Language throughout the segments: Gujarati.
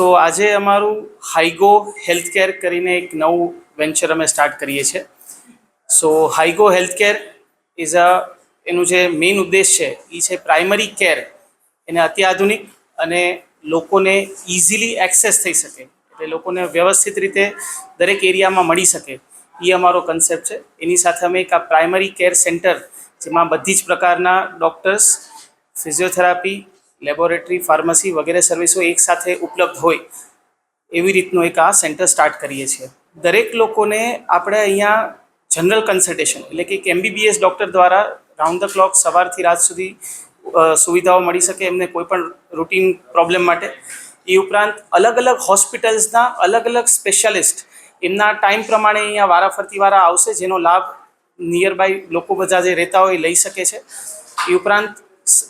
સો આજે અમારું હાઈગો હેલ્થકેર કરીને એક નવું વેન્ચર અમે સ્ટાર્ટ કરીએ છીએ. સો હાઈગો હેલ્થકેર ઇઝ એનું જે મેઇન ઉદ્દેશ છે એ છે પ્રાઇમરી કેર એને અત્યાધુનિક અને લોકોને ઇઝીલી એક્સેસ થઈ શકે, એટલે લોકોને વ્યવસ્થિત રીતે દરેક એરિયામાં મળી શકે એ અમારો કન્સેપ્ટ છે. એની સાથે અમે એક આ પ્રાઇમરી કેર સેન્ટર જેમાં બધી જ પ્રકારના ડૉક્ટર્સ, ફિઝિયોથેરાપી, લેબોરેટરી, ફાર્મસી વગેરે સર્વિસો એકસાથે ઉપલબ્ધ હોય એવી રીતનું એક આ સેન્ટર સ્ટાર્ટ કરીએ છીએ. દરેક લોકોને આપણે અહીંયા જનરલ કન્સલ્ટેશન એટલે કે એક MBBS ડૉક્ટર દ્વારા રાઉન્ડ ધ ક્લોક સવારથી રાત સુધી સુવિધાઓ મળી શકે એમને કોઈ પણ રૂટીન પ્રોબ્લેમ માટે. એ ઉપરાંત અલગ અલગ હોસ્પિટલ્સના અલગ અલગ સ્પેશિયાલિસ્ટ એમના ટાઈમ પ્રમાણે અહીંયા વારાફરતી વારા આવશે, જેનો લાભ નિયર બાય લોકો બધા જે રહેતા હોય લઈ શકે છે. એ ઉપરાંત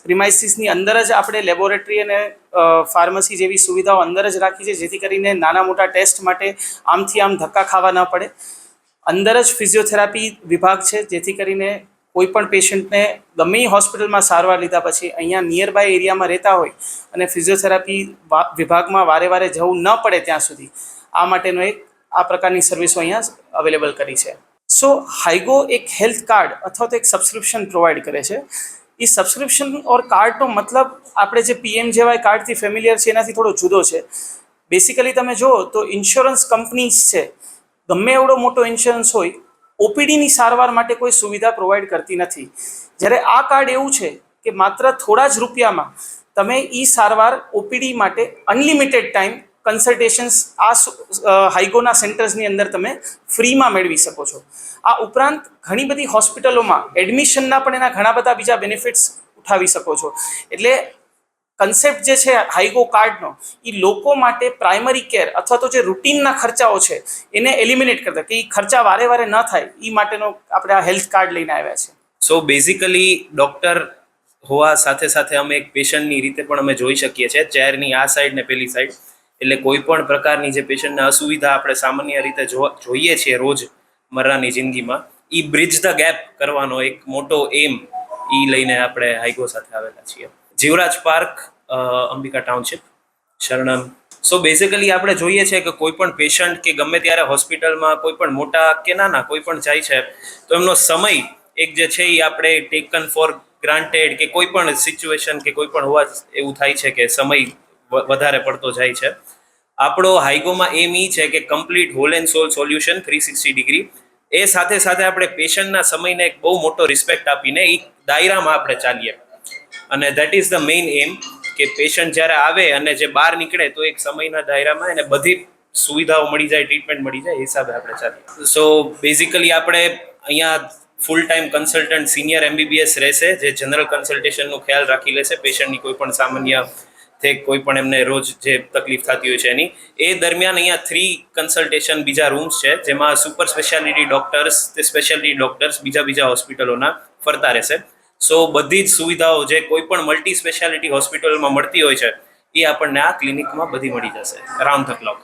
પ્રિમાઇસીસની અંદર જ આપણે લેબોરેટરી અને ફાર્મસી જેવી સુવિધાઓ અંદર જ રાખી છે, જેથી કરીને નાના મોટા ટેસ્ટ માટે આમથી આમ ધક્કા ખાવા ન પડે. અંદર જ ફિઝિયોથેરાપી વિભાગ છે, જેથી કરીને કોઈ પણ પેશન્ટને ગમે એ હોસ્પિટલમાં સારવાર લીધા પછી અહીંયા નિયર બાય એરિયામાં રહેતા હોય અને ફિઝિયોથેરાપી વિભાગમાં વારે વારે જવું ન પડે ત્યાં સુધી આ માટેનો એક આ પ્રકારની સર્વિસો અહીંયા અવેલેબલ કરી છે. સો હાઈગો એક હેલ્થ કાર્ડ અથવા તો એક સબસ્ક્રિપ્શન પ્રોવાઈડ કરે છે. એ સબસ્ક્રિપ્શન ઓર કાર્ડનો મતલબ આપણે જે PMJY કાર્ડથી ફેમિલિયર છે એનાથી થોડો જુદો છે. બેસિકલી તમે જુઓ તો ઇન્સ્યોરન્સ કંપનીઝ છે, ગમે એવડો મોટો ઇન્સ્યોરન્સ હોય, OPDની સારવાર માટે કોઈ સુવિધા પ્રોવાઈડ કરતી નથી. જ્યારે આ કાર્ડ એવું છે કે માત્ર થોડા જ રૂપિયામાં તમે એ સારવાર OPD માટે અનલિમિટેડ ટાઈમ કન્સલ્ટેશન્સ આ હાઈગોના સેન્ટર્સની અંદર તમે ફ્રીમાં મેળવી શકો છો. આ ઉપરાંત ઘણી બધી હોસ્પિટલોમાં એડમિશનના પણ એના ઘણા બધા બીજા બેનિફિટ્સ ઉઠાવી શકો છો. એટલે કન્સેપ્ટ જે છે હાઈગો કાર્ડનો એ લોકો માટે પ્રાઇમરી કેર અથવા તો જે રૂટીનના ખર્ચાઓ છે એને એલિમિનેટ કરતા, કે એ ખર્ચા વારે વારે ન થાય એ માટેનો આપણે આ હેલ્થ કાર્ડ લઈને આવ્યા છે. સો બેઝિકલી ડૉક્ટર હોવા સાથે સાથે અમે એક પેશન્ટની રીતે પણ અમે જોઈ શકીએ છીએ, ચેરની આ સાઈડ ને પેલી સાઈડ. એટલે કોઈ પણ પ્રકારની જે પેશન્ટને અસુવિધા આપણે સામાન્ય રીતે જોઈએ છીએ રોજ મર્રાની જિંદગીમાં, એ બ્રિજ ધ ગેપ કરવાનો એક મોટો એમ એ લઈને આપણે હાઈગો સાથે આવેલા છીએ. Jivraj park, Ambika township, Sharanam. So basically આપણે જોઈએ છે કે કોઈ પણ પેશન્ટ કે ગમે ત્યારે હોસ્પિટલમાં કોઈ પણ મોટા કે નાના કોઈ પણ જાય છે તો એમનો સમય એક જે છે એ આપણે ટેકન ફોર ગ્રાન્ટેડ કે કોઈ પણ સિચ્યુએશન કે કોઈ પણ હોવા એવું થાય છે કે સમય વધારે પડતો જાય છે. આપણો હાઈગોમાં એમ એ છે કે complete whole and sole solution 360 degree. એ સાથે સાથે આપણે પેશન્ટના સમયને એક બહુ મોટો રિસ્પેક્ટ આપીને એ દાયરામાં આપણે ચાલીએ, અને દેટ ઇઝ ધ મેઇન એમ કે પેશન્ટ જ્યારે આવે અને જે બહાર નીકળે તો એક સમયના દાયરામાં એને બધી સુવિધાઓ મળી જાય, ટ્રીટમેન્ટ મળી જાય, એ હિસાબે આપણે ચાલીએ. સો બેઝિકલી આપણે અહીંયા full time consultant senior MBBS રહેશે, જે જનરલ કન્સલ્ટેશનનો ખ્યાલ રાખી લેશે પેશન્ટની કોઈ પણ સામાન્ય કોઈ પણ એમને રોજ જે તકલીફ થતી હોય છે એની. એ દરમિયાન અહીંયા 3 કન્સલ્ટેશન બીજા રૂમ્સ છે, જેમાં સુપર સ્પેશિયાલિટી ડૉક્ટર્સ, તે સ્પેશિયાલિટી ડૉક્ટર્સ બીજા હોસ્પિટલોના ફરતા રહેશે. સો બધી જ સુવિધાઓ જે કોઈ પણ મલ્ટી સ્પેશિયાલિટી હોસ્પિટલમાં મળતી હોય છે એ આપણને આ ક્લિનિકમાં બધી મળી જશે રાઉન્ડ ધ ક્લોક.